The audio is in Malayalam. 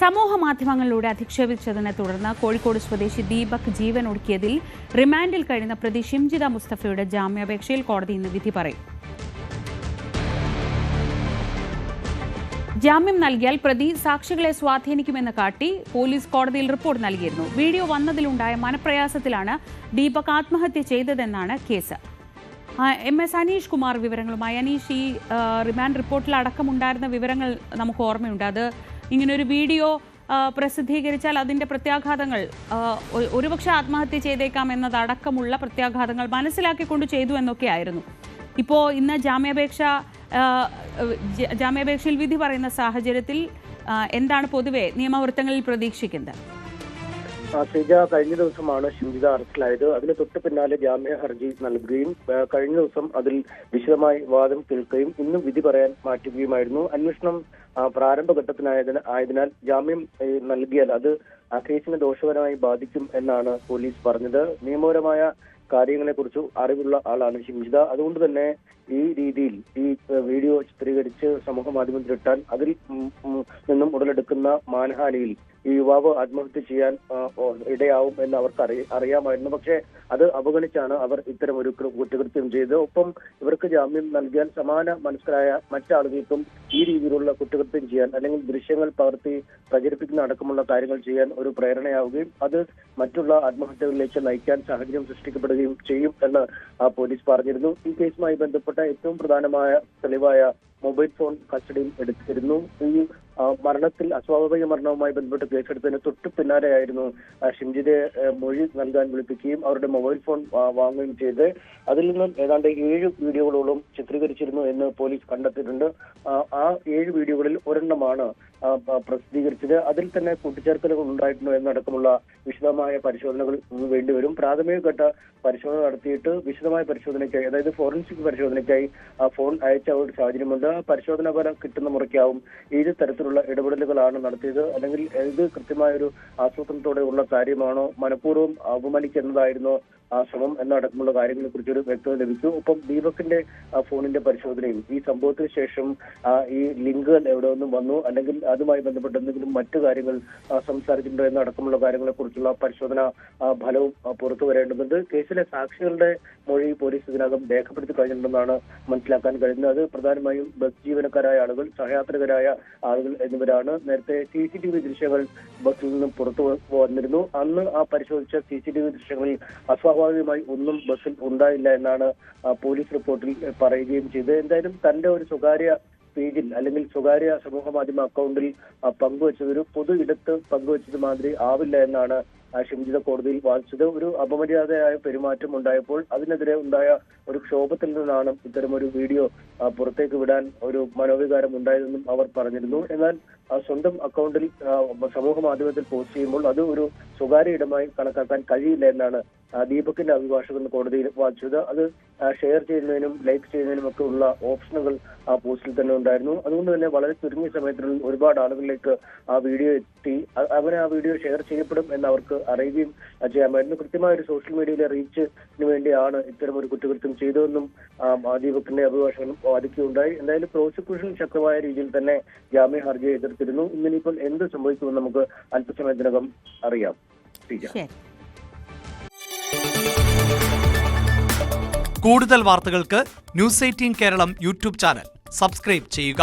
സമൂഹ മാധ്യമങ്ങളിലൂടെ അധിക്ഷേപിച്ചതിനെ തുടർന്ന് കോഴിക്കോട് സ്വദേശി ദീപക് ജീവൻ ഒടുക്കിയതിൽ റിമാൻഡിൽ കഴിയുന്ന പ്രതി ഷിംജിത മുസ്തഫയുടെ ജാമ്യാപേക്ഷയിൽ കോടതി ഇന്ന് വിധി പറയും. ജാമ്യം നൽകിയാൽ പ്രതി സാക്ഷികളെ സ്വാധീനിക്കുമെന്ന് കാട്ടി പോലീസ് കോടതിയിൽ റിപ്പോർട്ട് നൽകിയിരുന്നു. വീഡിയോ വന്നതിലുണ്ടായ മനപ്രയാസത്തിലാണ് ദീപക് ആത്മഹത്യ ചെയ്തതെന്നാണ് കേസ്. MS അനീഷ് കുമാർ വിവരങ്ങളുമായി. അനീഷ്, ഈ റിമാൻഡ് റിപ്പോർട്ടിൽ അടക്കമുണ്ടായിരുന്ന വിവരങ്ങൾ നമുക്ക് ഓർമ്മയുണ്ട്. അത് ഇങ്ങനൊരു വീഡിയോ പ്രസിദ്ധീകരിച്ചാൽ അതിൻ്റെ പ്രത്യാഘാതങ്ങൾ, ഒരുപക്ഷെ ആത്മഹത്യ ചെയ്തേക്കാം എന്നതടക്കമുള്ള പ്രത്യാഘാതങ്ങൾ മനസ്സിലാക്കിക്കൊണ്ട് ചെയ്തു എന്നൊക്കെയായിരുന്നു. ഇപ്പോൾ ഇന്ന് ജാമ്യാപേക്ഷയിൽ വിധി പറയുന്ന സാഹചര്യത്തിൽ എന്താണ് പൊതുവെ നിയമവൃത്തങ്ങളിൽ പ്രതീക്ഷിക്കുന്നത്? ശ്രീജ, കഴിഞ്ഞ ദിവസമാണ് ഷിംജിത അറസ്റ്റിലായത്. അതിന് തൊട്ട് പിന്നാലെ ജാമ്യ ഹർജി നൽകുകയും കഴിഞ്ഞ ദിവസം അതിൽ വിശദമായി വാദം കേൾക്കുകയും ഇന്നും വിധി പറയാൻ മാറ്റുകയുമായിരുന്നു. അന്വേഷണം പ്രാരംഭഘട്ടത്തിനായതിനാൽ ജാമ്യം നൽകിയാൽ അത് ആ കേസിനെ ദോഷകരമായി ബാധിക്കും എന്നാണ് പോലീസ് പറഞ്ഞത്. നിയമപരമായ കാര്യങ്ങളെക്കുറിച്ച് അറിവുള്ള ആളാണ് ഷിംജിത. അതുകൊണ്ട് തന്നെ ഈ രീതിയിൽ ഈ വീഡിയോ ചിത്രീകരിച്ച് സമൂഹ മാധ്യമത്തിലിട്ടാൽ അതിൽ നിന്നും ഉടലെടുക്കുന്ന മാനഹാനിയിൽ ഈ യുവാവ് ആത്മഹത്യ ചെയ്യാൻ ഇടയാവും എന്ന് അവർക്ക് അറിയാമായിരുന്നു. പക്ഷേ അത് അവഗണിച്ചാണ് അവർ ഇത്തരം ഒരു കുറ്റകൃത്യം ചെയ്തത്. ഒപ്പം ഇവർക്ക് ജാമ്യം നൽകിയാൽ സമാന മനസ്കരായ മറ്റാളുകൾക്കും ഈ രീതിയിലുള്ള കുറ്റകൃത്യം ചെയ്യാൻ, അല്ലെങ്കിൽ ദൃശ്യങ്ങൾ പകർത്തി പ്രചരിപ്പിക്കുന്ന അടക്കമുള്ള കാര്യങ്ങൾ ചെയ്യാൻ ഒരു പ്രേരണയാവുകയും അത് മറ്റുള്ള ആത്മഹത്യകളിലേക്ക് നയിക്കാൻ സാഹചര്യം സൃഷ്ടിക്കപ്പെടുകയും ചെയ്യും എന്ന് പോലീസ് പറഞ്ഞിരുന്നു. ഈ കേസുമായി ബന്ധപ്പെട്ട ഏറ്റവും പ്രധാനമായ തെളിവായ മൊബൈൽ ഫോൺ കസ്റ്റഡിയിൽ എടുത്തിരുന്നു. ഈ മരണത്തിൽ അസ്വാഭാവിക മരണവുമായി ബന്ധപ്പെട്ട് കേസെടുത്തതിന് തൊട്ടു പിന്നാലെയായിരുന്നു ഷിംജിതയെ മൊഴി നൽകാൻ വിളിപ്പിക്കുകയും അവരുടെ മൊബൈൽ ഫോൺ വാങ്ങുകയും ചെയ്ത് അതിൽ നിന്നും ഏതാണ്ട് 7 വീഡിയോകളോളം ചിത്രീകരിച്ചിരുന്നു എന്ന് പോലീസ് കണ്ടെത്തിയിട്ടുണ്ട്. ആ 7 വീഡിയോകളിൽ ഒരെണ്ണമാണ് പ്രസിദ്ധീകരിച്ചത്. അതിൽ തന്നെ കൂട്ടിച്ചേർക്കലുകൾ ഉണ്ടായിട്ടുണ്ടോ എന്നടക്കമുള്ള വിശദമായ പരിശോധനകൾ വേണ്ടിവരും. പ്രാഥമിക ഘട്ട പരിശോധന നടത്തിയിട്ട് വിശദമായ പരിശോധനയ്ക്കായി, അതായത് ഫോറൻസിക് പരിശോധനയ്ക്കായി ഫോൺ അയച്ച ഒരു സാഹചര്യമുണ്ട്. പരിശോധനാ ഫലം കിട്ടുന്ന മുറയ്ക്കാവും ഏത് തരത്തിലുള്ള ഇടപെടലുകളാണ് നടത്തിയത്, അല്ലെങ്കിൽ ഇത് കൃത്യമായ ഒരു ആസൂത്രണത്തോടെ ഉള്ള കാര്യമാണോ, മനഃപൂർവ്വം അവമാനിക്കുന്നതായിരുന്നോ ശ്രമം എന്നടക്കമുള്ള കാര്യങ്ങളെ കുറിച്ചൊരു വ്യക്തത ലഭിക്കും. ഒപ്പം ദീപകിന്റെ ഫോണിന്റെ പരിശോധനയും ഈ സംഭവത്തിന് ശേഷം ഈ ലിങ്കുകൾ എവിടെ നിന്നും വന്നു, അല്ലെങ്കിൽ അതുമായി ബന്ധപ്പെട്ട എന്തെങ്കിലും മറ്റു കാര്യങ്ങൾ സംസാരിച്ചിട്ടുണ്ടോ എന്നടക്കമുള്ള കാര്യങ്ങളെ കുറിച്ചുള്ള പരിശോധന ഫലവും പുറത്തു വരേണ്ടതുണ്ട്. കേസിലെ സാക്ഷികളുടെ മൊഴി പോലീസ് ഇതിനകം രേഖപ്പെടുത്തി കഴിഞ്ഞിട്ടുണ്ടെന്നാണ് മനസ്സിലാക്കാൻ കഴിയുന്നത്. അത് പ്രധാനമായും ബസ് ജീവനക്കാരായ ആളുകൾ, സഹയാത്രികരായ ആളുകൾ എന്നിവരാണ്. നേരത്തെ CCTV ദൃശ്യങ്ങൾ ബസ്സിൽ നിന്നും പുറത്തു വന്നിരുന്നു. അന്ന് പരിശോധിച്ച CCTV ദൃശ്യങ്ങളിൽ അസ്വാഭാവികമായി ഒന്നും ബസ്സിൽ ഉണ്ടായില്ല എന്നാണ് പോലീസ് റിപ്പോർട്ടിൽ പറയുകയും ചെയ്തത്. എന്തായാലും തന്റെ ഒരു സ്വകാര്യ പേജിൽ, അല്ലെങ്കിൽ സ്വകാര്യ സമൂഹ മാധ്യമ അക്കൗണ്ടിൽ പങ്കുവച്ചത് ഒരു പൊതു ഇടത്ത് പങ്കുവച്ചത് മാതിരി ആവില്ല എന്നാണ് ഷിംജിത കോടതിയിൽ വാദിച്ചത്. ഒരു അപമര്യാദയായ പെരുമാറ്റം ഉണ്ടായപ്പോൾ അതിനെതിരെ ഉണ്ടായ ഒരു ക്ഷോഭത്തിൽ നിന്നാണ് ഇത്തരമൊരു വീഡിയോ പുറത്തേക്ക് വിടാൻ ഒരു മനോവികാരം ഉണ്ടായതെന്നും അവർ പറഞ്ഞിരുന്നു. എന്നാൽ സ്വന്തം അക്കൗണ്ടിൽ സമൂഹ മാധ്യമത്തിൽ പോസ്റ്റ് ചെയ്യുമ്പോൾ അത് ഒരു സ്വകാര്യ ഇടമായി കണക്കാക്കാൻ കഴിയില്ല എന്നാണ് ദീപകിന്റെ അഭിഭാഷകൻ കോടതിയിൽ വാദിച്ചത്. അത് ഷെയർ ചെയ്യുന്നതിനും ലൈക്ക് ചെയ്യുന്നതിനും ഒക്കെ ഉള്ള ഓപ്ഷനുകൾ ആ പോസ്റ്റിൽ തന്നെ ഉണ്ടായിരുന്നു. അതുകൊണ്ട് തന്നെ വളരെ ചുരുങ്ങിയ സമയത്തിനുള്ളിൽ ഒരുപാട് ആളുകളിലേക്ക് ആ വീഡിയോ എത്തി. അങ്ങനെ ആ വീഡിയോ ഷെയർ ചെയ്യപ്പെടും എന്ന് അവർക്ക് അറിയുകയും ചെയ്യാമായിരുന്നു. കൃത്യമായ ഒരു സോഷ്യൽ മീഡിയയിലെ റീച്ചിന് വേണ്ടിയാണ് ഇത്തരം ഒരു കുറ്റകൃത്യം ചെയ്തതെന്നും ദീപകിന്റെ അഭിഭാഷകൻ വാദിക്കുകയുണ്ടായി. എന്തായാലും പ്രോസിക്യൂഷൻ ശക്തമായ രീതിയിൽ തന്നെ ജാമ്യ ഹർജിയെ എതിർത്തിരുന്നു. ഇന്നിപ്പോൾ എന്ത് സംഭവിക്കുമെന്ന് നമുക്ക് അല്പസമയത്തിനകം അറിയാം. കൂടുതൽ വാർത്തകൾക്ക് News 18 Keralam YouTube channel subscribe ചെയ്യുക.